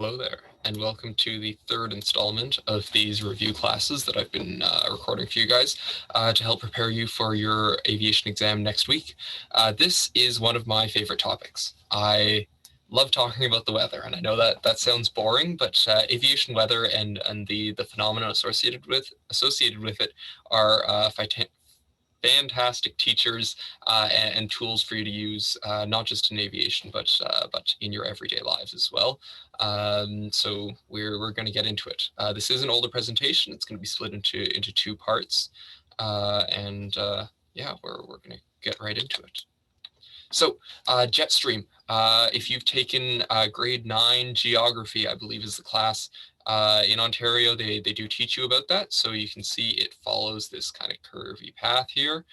Hello there, and welcome to the third installment of these review classes that I've been recording for you guys to help prepare you for your aviation exam next week. This is one of my favorite topics. I love talking about the weather, and I know that sounds boring, but aviation weather and the phenomena associated with it are fantastic teachers and tools for you to use, not just in aviation, but in your everyday lives as well. So we're going to get into it. This is an older presentation. It's going to be split into two parts, yeah, we're going to get right into it. So jet stream. If you've taken grade 9 geography, I believe is the class, in Ontario, they do teach you about that. So you can see it follows this kind of curvy path here.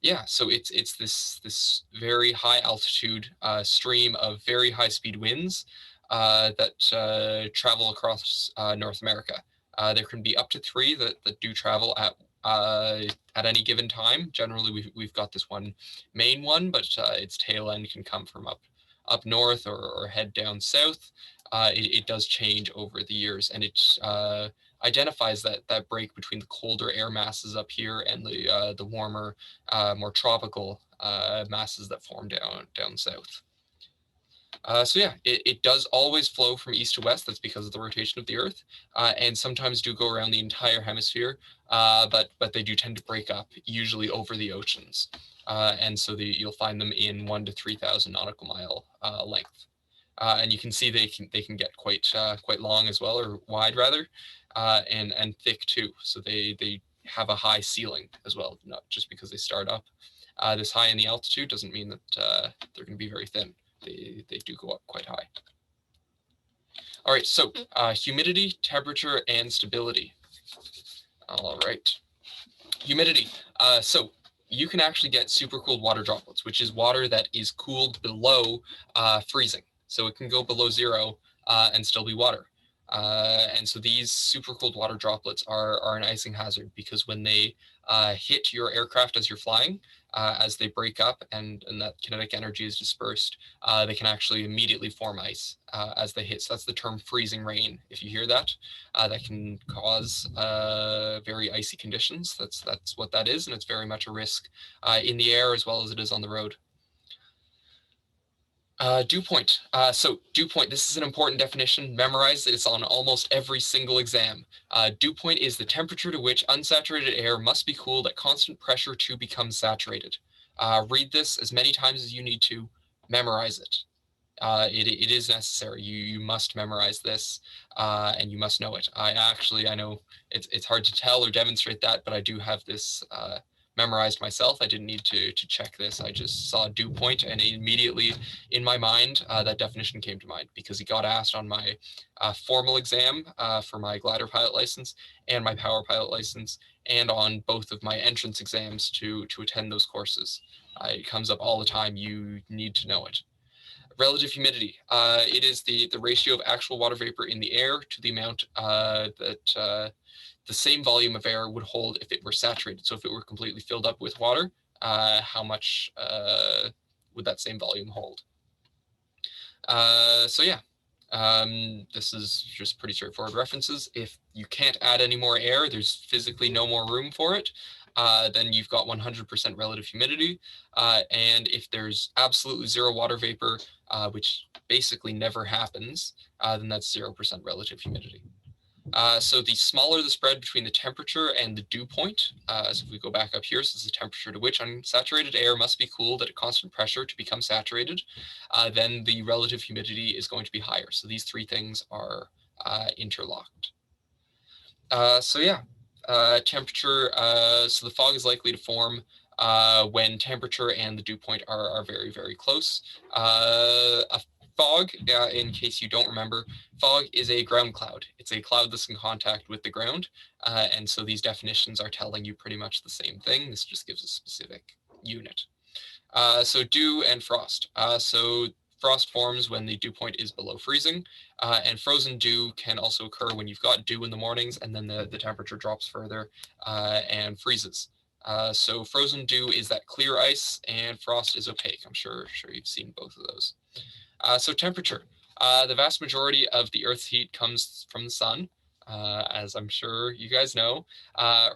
Yeah, so it's this very high altitude stream of very high speed winds that travel across North America. There can be up to 3 that do travel at any given time. Generally, we've got this one main one, but its tail end can come from up north or head down south. It does change over the years, and it identifies that break between the colder air masses up here and the warmer, more tropical masses that form down south. So yeah, it does always flow from east to west. That's because of the rotation of the Earth, and sometimes do go around the entire hemisphere, but they do tend to break up, usually over the oceans, and so you'll find them in 1 to 3,000 nautical mile length. And you can see they can get quite long as well, or wide rather, and thick too. So they have a high ceiling as well. Not just because they start up this high in the altitude doesn't mean that they're going to be very thin. They do go up quite high. All right, so humidity, temperature, and stability. All right, humidity. So you can actually get supercooled water droplets, which is water that is cooled below freezing. So it can go below 0 and still be water. And so these supercooled water droplets are an icing hazard, because when they hit your aircraft as you're flying, as they break up and that kinetic energy is dispersed, they can actually immediately form ice as they hit. So that's the term freezing rain. If you hear that, that can cause very icy conditions. That's what that is, and it's very much a risk in the air as well as it is on the road. Dew point. So dew point, this is an important definition. Memorize it. It's on almost every single exam. Dew point is the temperature to which unsaturated air must be cooled at constant pressure to become saturated. Read this as many times as you need to. Memorize it. It is necessary. You must memorize this, and you must know it. I know it's hard to tell or demonstrate that, but I do have this memorized myself. I didn't need to check this. I just saw dew point, and immediately in my mind that definition came to mind, because it got asked on my formal exam for my glider pilot license and my power pilot license, and on both of my entrance exams to attend those courses. It comes up all the time. You need to know it. Relative humidity. It is the ratio of actual water vapor in the air to the amount that the same volume of air would hold if it were saturated. So if it were completely filled up with water, how much would that same volume hold? So yeah, this is just pretty straightforward references. If you can't add any more air, there's physically no more room for it, then you've got 100% relative humidity. And if there's absolutely 0 water vapor, which basically never happens, then that's 0% relative humidity. So the smaller the spread between the temperature and the dew point, so if we go back up here, so this is the temperature to which unsaturated air must be cooled at a constant pressure to become saturated, then the relative humidity is going to be higher. So these 3 things are interlocked. So yeah, temperature, so the fog is likely to form when temperature and the dew point are very, very close. A fog, in case you don't remember, fog is a ground cloud. It's a cloud that's in contact with the ground, and so these definitions are telling you pretty much the same thing. This just gives a specific unit. So dew and frost. So frost forms when the dew point is below freezing, and frozen dew can also occur when you've got dew in the mornings and then the temperature drops further and freezes. So frozen dew is that clear ice, and frost is opaque. I'm sure you've seen both of those. So temperature. The vast majority of the Earth's heat comes from the sun. As I'm sure you guys know,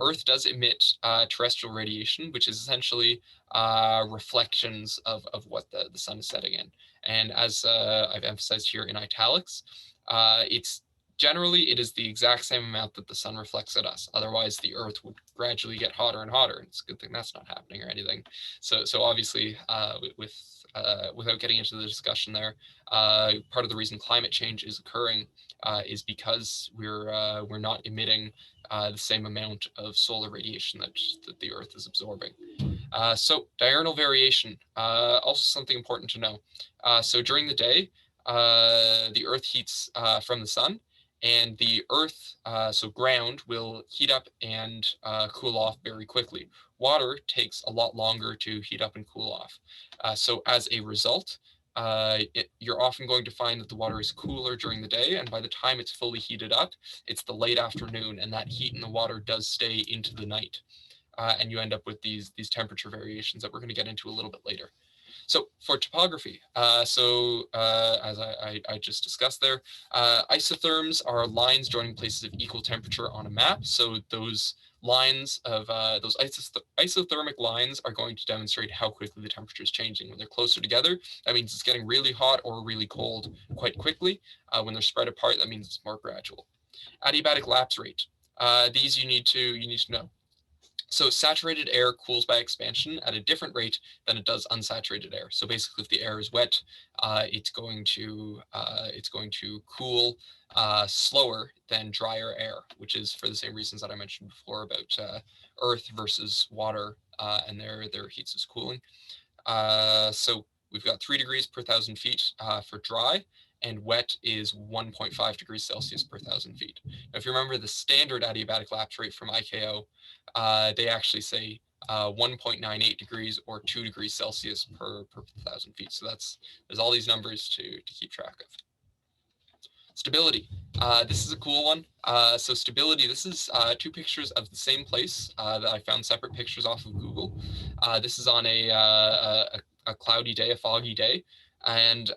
Earth does emit terrestrial radiation, which is essentially reflections of what the sun is setting in. And as I've emphasized here in italics, it's generally it is the exact same amount that the sun reflects at us. Otherwise, the Earth would gradually get hotter and hotter. It's a good thing that's not happening or anything. So obviously, without getting into the discussion there, part of the reason climate change is occurring is because we're not emitting the same amount of solar radiation that the Earth is absorbing. So diurnal variation, also something important to know. So during the day, the Earth heats from the sun, and the Earth, so ground, will heat up and cool off very quickly. Water takes a lot longer to heat up and cool off. So as a result, you're often going to find that the water is cooler during the day, and by the time it's fully heated up, it's the late afternoon, and that heat in the water does stay into the night. And you end up with these temperature variations that we're going to get into a little bit later. So for topography, as I just discussed there, isotherms are lines joining places of equal temperature on a map. So those lines of those isothermic lines are going to demonstrate how quickly the temperature is changing. When they're closer together, that means it's getting really hot or really cold quite quickly. When they're spread apart, that means it's more gradual. Adiabatic lapse rate. These you need to know. So saturated air cools by expansion at a different rate than it does unsaturated air. So basically, if the air is wet, it's going to cool slower than drier air, which is for the same reasons that I mentioned before about Earth versus water and their heats as cooling. So we've got 3 degrees per 1,000 feet for dry, and wet is 1.5 degrees Celsius per 1,000 feet. Now, if you remember the standard adiabatic lapse rate from ICAO, they actually say 1.98 degrees or 2 degrees Celsius per 1,000 feet. So there's all these numbers to keep track of. Stability. This is a cool one. So stability, this is 2 pictures of the same place that I found separate pictures off of Google. This is on a cloudy day, a foggy day. And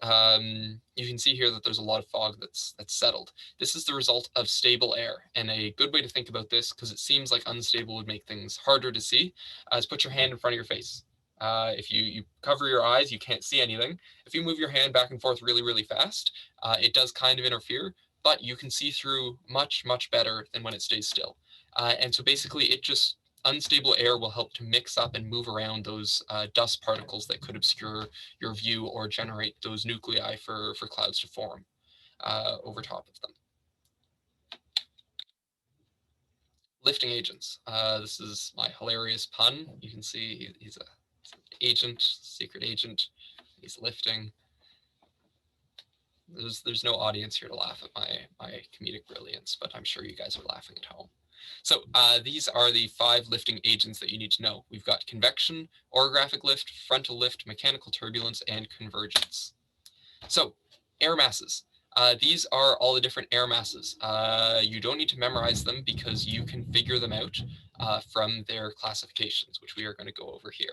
you can see here that there's a lot of fog that's settled. This is the result of stable air. And a good way to think about this, because it seems like unstable would make things harder to see, is put your hand in front of your face. If you cover your eyes, you can't see anything. If you move your hand back and forth really, really fast, it does kind of interfere, but you can see through much, much better than when it stays still. And so basically, unstable air will help to mix up and move around those dust particles that could obscure your view or generate those nuclei for clouds to form over top of them. Lifting agents. This is my hilarious pun. You can see he's an agent, secret agent. He's lifting. There's no audience here to laugh at my comedic brilliance, but I'm sure you guys are laughing at home. So these are the 5 lifting agents that you need to know. We've got convection, orographic lift, frontal lift, mechanical turbulence, and convergence. So air masses. These are all the different air masses. You don't need to memorize them because you can figure them out from their classifications, which we are going to go over here.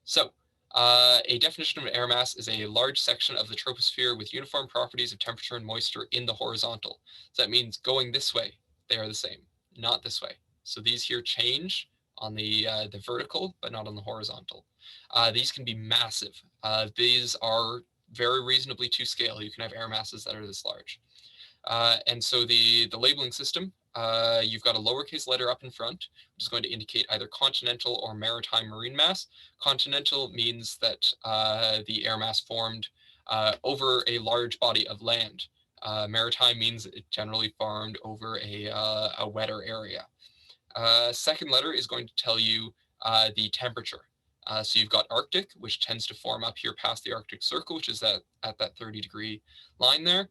So a definition of an air mass is a large section of the troposphere with uniform properties of temperature and moisture in the horizontal. So that means going this way, they are the same, not this way. So these here change on the vertical, but not on the horizontal. These can be massive. These are very reasonably to scale. You can have air masses that are this large. And so the labeling system, you've got a lowercase letter up in front, which is going to indicate either continental or maritime marine mass. Continental means that the air mass formed over a large body of land. Maritime means it generally formed over a wetter area. Second letter is going to tell you the temperature. So you've got Arctic, which tends to form up here past the Arctic Circle, which is at that 30-degree line there.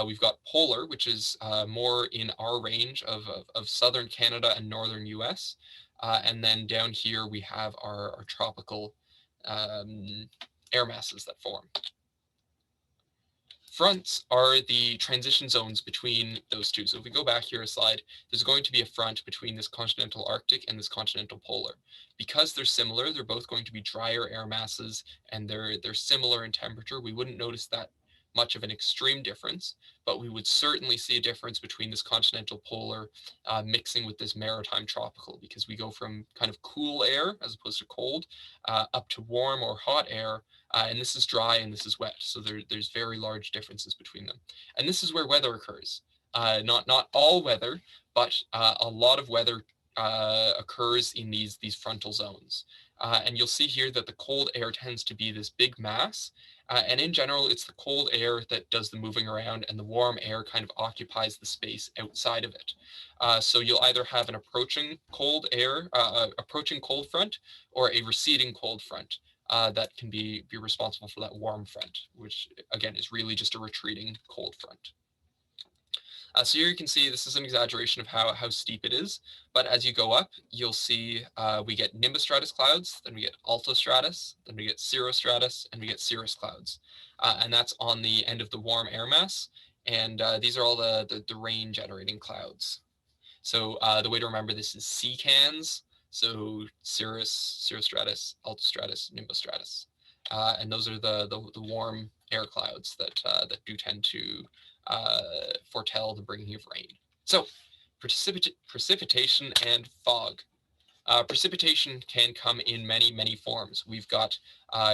We've got polar, which is more in our range of southern Canada and northern US. And then down here, we have our tropical air masses that form. Fronts are the transition zones between those two. So if we go back here a slide, there's going to be a front between this continental Arctic and this continental polar. Because they're similar, they're both going to be drier air masses, and they're similar in temperature. We wouldn't notice that much of an extreme difference, but we would certainly see a difference between this continental polar mixing with this maritime tropical, because we go from kind of cool air as opposed to cold up to warm or hot air, and this is dry and this is wet. So there's very large differences between them. And this is where weather occurs. Not all weather, but a lot of weather occurs in these frontal zones. And you'll see here that the cold air tends to be this big mass. And in general, it's the cold air that does the moving around, and the warm air kind of occupies the space outside of it. So you'll either have an approaching cold air, approaching cold front, or a receding cold front that can be responsible for that warm front, which again is really just a retreating cold front. So here you can see this is an exaggeration of how steep it is, but as you go up, you'll see we get nimbostratus clouds, then we get altostratus, then we get cirrostratus, and we get cirrus clouds. And that's on the end of the warm air mass, and these are all the rain generating clouds. So the way to remember this is secans, so cirrus, cirrostratus, altostratus, nimbostratus. And those are the warm air clouds that do tend to foretell the bringing of rain. So precipitation and fog. Precipitation can come in many forms. We've got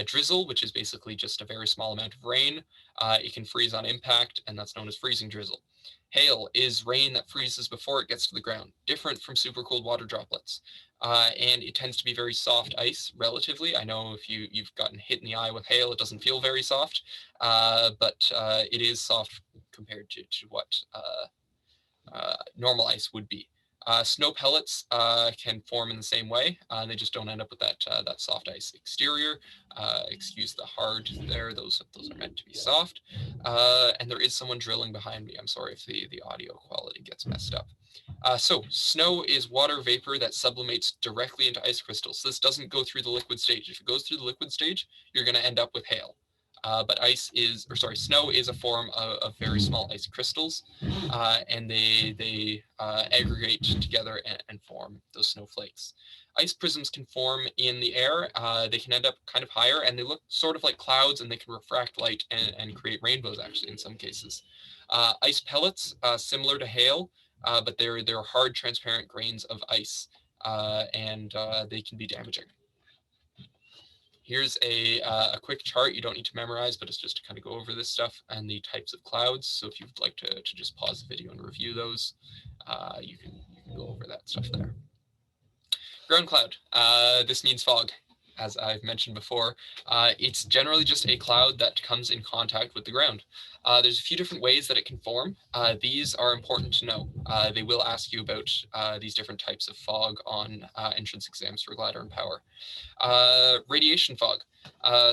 drizzle, which is basically just a very small amount of rain. It can freeze on impact, and that's known as freezing drizzle. Hail is rain that freezes before it gets to the ground, different from super cold water droplets. And it tends to be very soft ice relatively. I know if you've gotten hit in the eye with hail, it doesn't feel very soft, but it is soft compared to what normal ice would be. Snow pellets can form in the same way. They just don't end up with that soft ice exterior. Excuse the hard there. Those are meant to be soft. And there is someone drilling behind me. I'm sorry if the audio quality gets messed up. So snow is water vapor that sublimates directly into ice crystals. This doesn't go through the liquid stage. If it goes through the liquid stage, you're going to end up with hail. But snow is a form of very small ice crystals, and they aggregate together and form those snowflakes. Ice prisms can form in the air. They can end up kind of higher, and they look sort of like clouds, and they can refract light and create rainbows, actually, in some cases. Ice pellets, similar to hail, but they're hard, transparent grains of ice, and they can be damaging. Here's a quick chart. You don't need to memorize, but it's just to kind of go over this stuff and the types of clouds. So if you'd like to just pause the video and review those, you can go over that stuff there. Ground cloud. This means fog, as I've mentioned before. It's generally just a cloud that comes in contact with the ground. There's a few different ways that it can form. These are important to know. They will ask you about these different types of fog on entrance exams for glider and power. Radiation fog.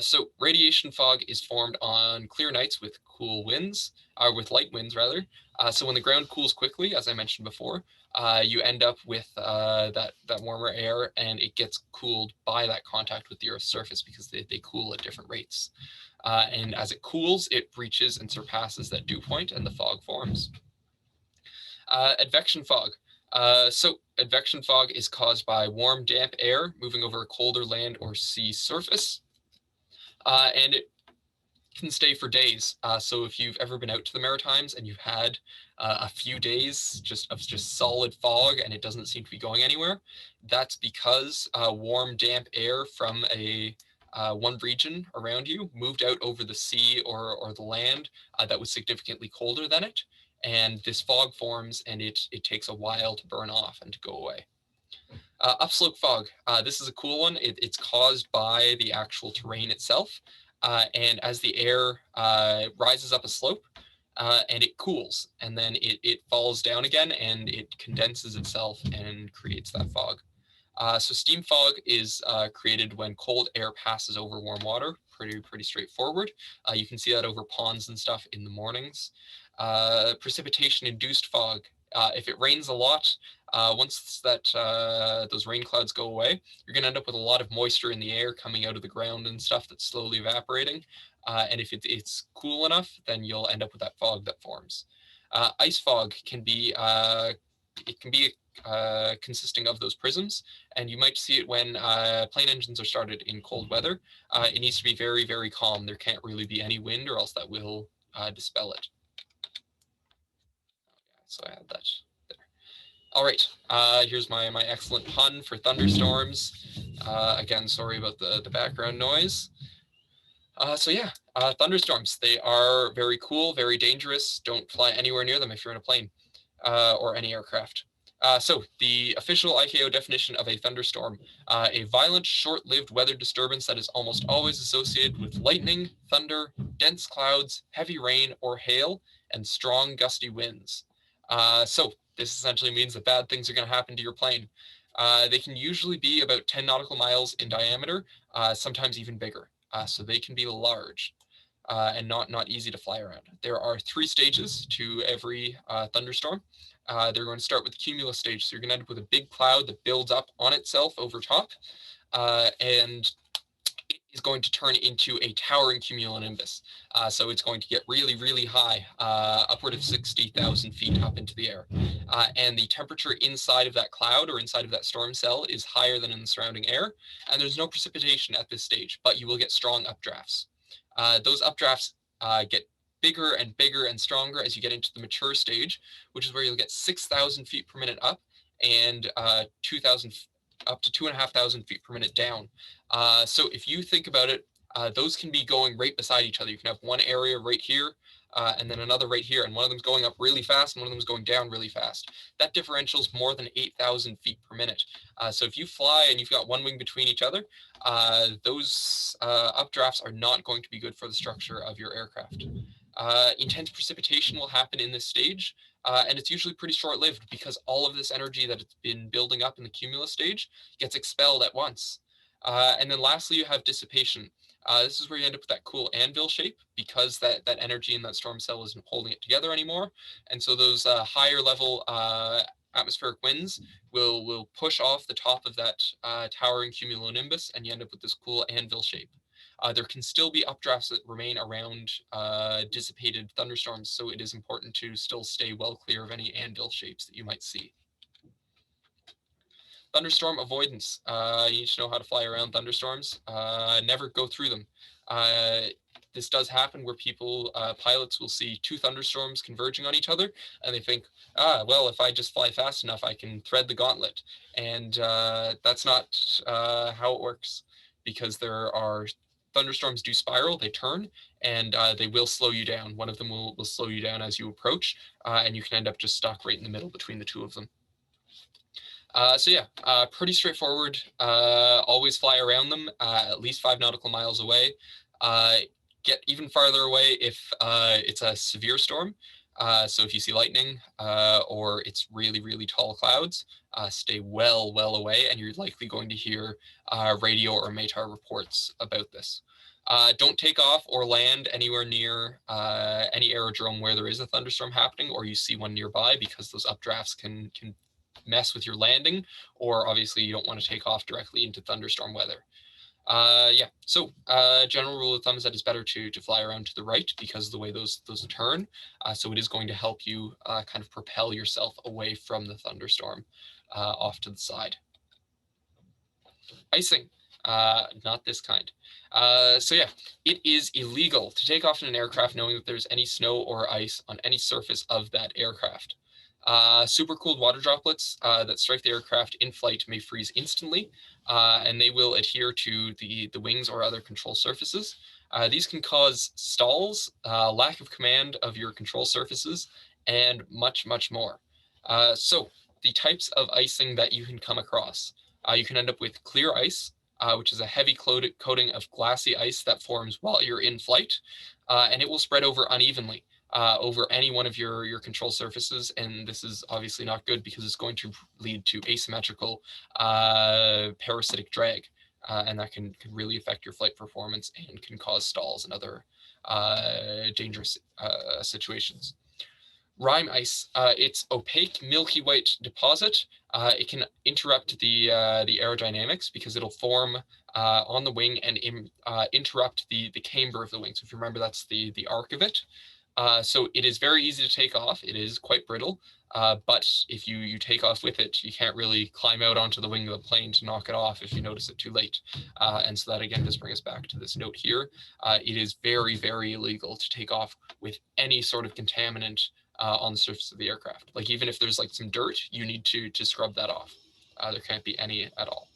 So radiation fog is formed on clear nights with cool winds, or with light winds rather. So when the ground cools quickly, as I mentioned before, you end up with that warmer air, and it gets cooled by that contact with the Earth's surface because they cool at different rates. And as it cools, it reaches and surpasses that dew point, and the fog forms. Advection fog. So advection fog is caused by warm, damp air moving over a colder land or sea surface, and it can stay for days. So if you've ever been out to the Maritimes and you've had a few days of solid fog and it doesn't seem to be going anywhere, that's because warm, damp air from one region around you moved out over the sea or the land that was significantly colder than it. And this fog forms, and it takes a while to burn off and to go away. Upslope fog. This is a cool one. It's caused by the actual terrain itself. And as the air rises up a slope, and it cools, and then it falls down again, and it condenses itself and creates that fog. So steam fog is created when cold air passes over warm water. Pretty straightforward. You can see that over ponds and stuff in the mornings. Precipitation-induced fog If it rains a lot, once those rain clouds go away, you're going to end up with a lot of moisture in the air coming out of the ground and stuff that's slowly evaporating. And if it's cool enough, then you'll end up with that fog that forms. Ice fog can be consisting of those prisms, and you might see it when plane engines are started in cold weather. It needs to be very, very calm. There can't really be any wind, or else that will dispel it. So I had that there. All right, here's my excellent pun for thunderstorms. Again, sorry about the background noise. So yeah, thunderstorms, they are very cool, very dangerous. Don't fly anywhere near them if you're in a plane or any aircraft. So the official ICAO definition of a thunderstorm, a violent, short-lived weather disturbance that is almost always associated with lightning, thunder, dense clouds, heavy rain or hail, and strong gusty winds. So this essentially means that bad things are going to happen to your plane. They can usually be about 10 nautical miles in diameter, sometimes even bigger. So they can be large. And not easy to fly around. There are 3 stages to every thunderstorm. They're going to start with the cumulus stage, so you're going to end up with a big cloud that builds up on itself over top, and it is going to turn into a towering cumulonimbus. So it's going to get really, really high, upward of 60,000 feet up into the air. And the temperature inside of that cloud or inside of that storm cell is higher than in the surrounding air. And there's no precipitation at this stage, but you will get strong updrafts. Those updrafts get bigger and bigger and stronger as you get into the mature stage, which is where you'll get 6,000 feet per minute up and 2,000 up to 2,500 feet per minute down. So if you think about it, those can be going right beside each other. You can have one area right here and then another right here, and one of them's going up really fast and one of them's going down really fast. That differential is more than 8,000 feet per minute. So if you fly and you've got one wing between each other, those updrafts are not going to be good for the structure of your aircraft. Intense precipitation will happen in this stage, and it's usually pretty short-lived because all of this energy that it's been building up in the cumulus stage gets expelled at once. And then lastly, you have dissipation. This is where you end up with that cool anvil shape because that energy in that storm cell isn't holding it together anymore. And so those higher level atmospheric winds will push off the top of that towering cumulonimbus, and you end up with this cool anvil shape. There can still be updrafts that remain around dissipated thunderstorms, so it is important to still stay well clear of any anvil shapes that you might see. Thunderstorm avoidance. You need to know how to fly around thunderstorms. Never go through them. This does happen where pilots will see 2 thunderstorms converging on each other, and they think, well, if I just fly fast enough, I can thread the gauntlet. And that's not how it works, because thunderstorms do spiral, they turn, and they will slow you down. One of them will slow you down as you approach, and you can end up just stuck right in the middle between the 2 of them. So yeah, pretty straightforward. Always fly around them, at least 5 nautical miles away. Get even farther away if it's a severe storm. So if you see lightning or it's really, really tall clouds, stay well away, and you're likely going to hear radio or METEOR reports about this. Don't take off or land anywhere near any aerodrome where there is a thunderstorm happening or you see one nearby, because those updrafts can mess with your landing, or obviously you don't want to take off directly into thunderstorm weather. Yeah, so general rule of thumb is that it's better to fly around to the right because of the way those turn. So it is going to help you kind of propel yourself away from the thunderstorm off to the side. Icing, not this kind. So yeah, it is illegal to take off in an aircraft knowing that there's any snow or ice on any surface of that aircraft. Supercooled water droplets that strike the aircraft in flight may freeze instantly, and they will adhere to the wings or other control surfaces. These can cause stalls, lack of command of your control surfaces, and much more. So the types of icing that you can come across. You can end up with clear ice, which is a heavy coating of glassy ice that forms while you're in flight, and it will spread over unevenly. Over any one of your control surfaces, and this is obviously not good because it's going to lead to asymmetrical parasitic drag, and that can really affect your flight performance and can cause stalls and other dangerous situations. Rime ice, it's opaque, milky white deposit. It can interrupt the aerodynamics because it'll form on the wing and interrupt the camber of the wing. So if you remember, that's the arc of it. So it is very easy to take off. It is quite brittle, but if you take off with it, you can't really climb out onto the wing of the plane to knock it off if you notice it too late. And so that again does bring us back to this note here. It is very, very illegal to take off with any sort of contaminant on the surface of the aircraft. Like even if there's like some dirt, you need to scrub that off. There can't be any at all.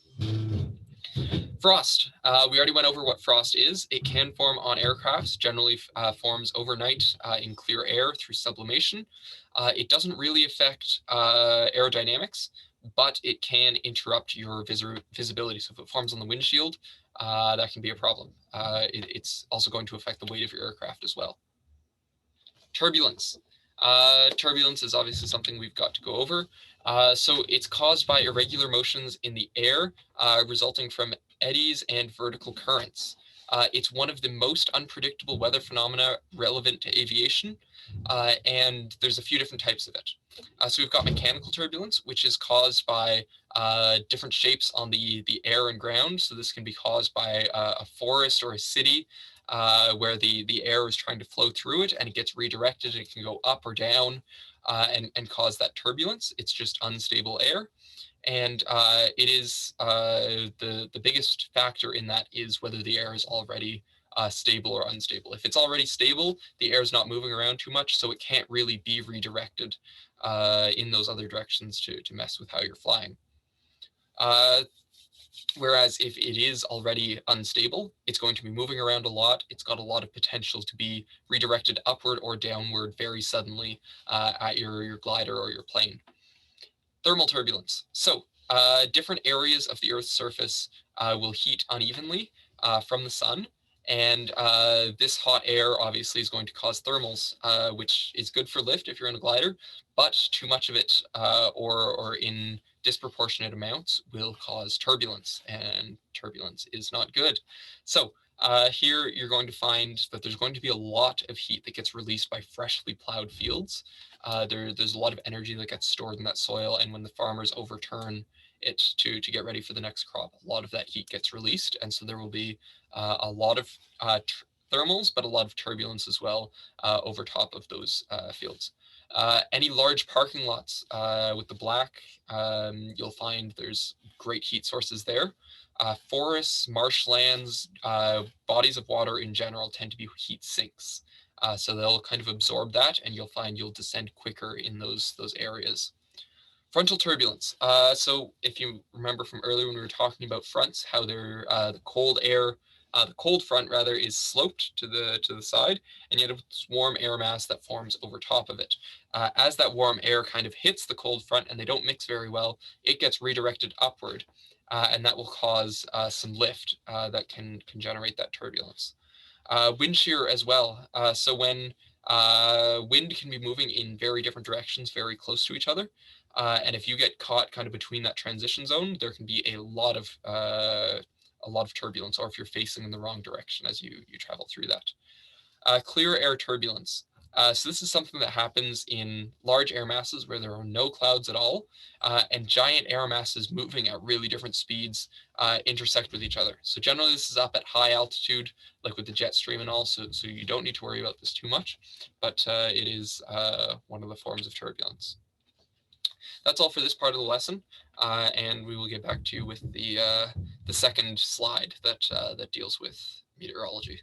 Frost. We already went over what frost is. It can form on aircrafts, generally forms overnight in clear air through sublimation. It doesn't really affect aerodynamics, but it can interrupt your visibility. So if it forms on the windshield, that can be a problem. It's also going to affect the weight of your aircraft as well. Turbulence. Turbulence is obviously something we've got to go over. So it's caused by irregular motions in the air resulting from eddies and vertical currents. It's one of the most unpredictable weather phenomena relevant to aviation, and there's a few different types of it. So we've got mechanical turbulence, which is caused by different shapes on the air and ground. So this can be caused by a forest or a city where the air is trying to flow through it and it gets redirected. It can go up or down and cause that turbulence. It's just unstable air. And it is the biggest factor in that is whether the air is already stable or unstable. If it's already stable, the air is not moving around too much, so it can't really be redirected in those other directions to mess with how you're flying. Whereas if it is already unstable, it's going to be moving around a lot. It's got a lot of potential to be redirected upward or downward very suddenly at your glider or your plane. Thermal turbulence. So different areas of the Earth's surface will heat unevenly from the sun. And this hot air obviously is going to cause thermals, which is good for lift if you're in a glider, but too much of it or in disproportionate amounts will cause turbulence, and turbulence is not good. So here you're going to find that there's going to be a lot of heat that gets released by freshly plowed fields. There's a lot of energy that gets stored in that soil, and when the farmers overturn it to get ready for the next crop, a lot of that heat gets released, and so there will be a lot of thermals, but a lot of turbulence as well over top of those fields. Any large parking lots with the black, you'll find there's great heat sources there. Forests, marshlands, bodies of water in general tend to be heat sinks. So they'll kind of absorb that, and you'll find you'll descend quicker in those areas. Frontal turbulence. So if you remember from earlier when we were talking about fronts, how they're the cold air, the cold front rather is sloped to the side, and yet it's warm air mass that forms over top of it. As that warm air kind of hits the cold front and they don't mix very well, it gets redirected upward, and that will cause some lift that can generate that turbulence. Wind shear as well. So when wind can be moving in very different directions, very close to each other, and if you get caught kind of between that transition zone, there can be a lot of turbulence, or if you're facing in the wrong direction as you travel through that. Clear air turbulence. So this is something that happens in large air masses where there are no clouds at all, and giant air masses moving at really different speeds intersect with each other. So generally this is up at high altitude, like with the jet stream and all, so you don't need to worry about this too much, but it is one of the forms of turbulence. That's all for this part of the lesson, and we will get back to you with the second slide that deals with meteorology.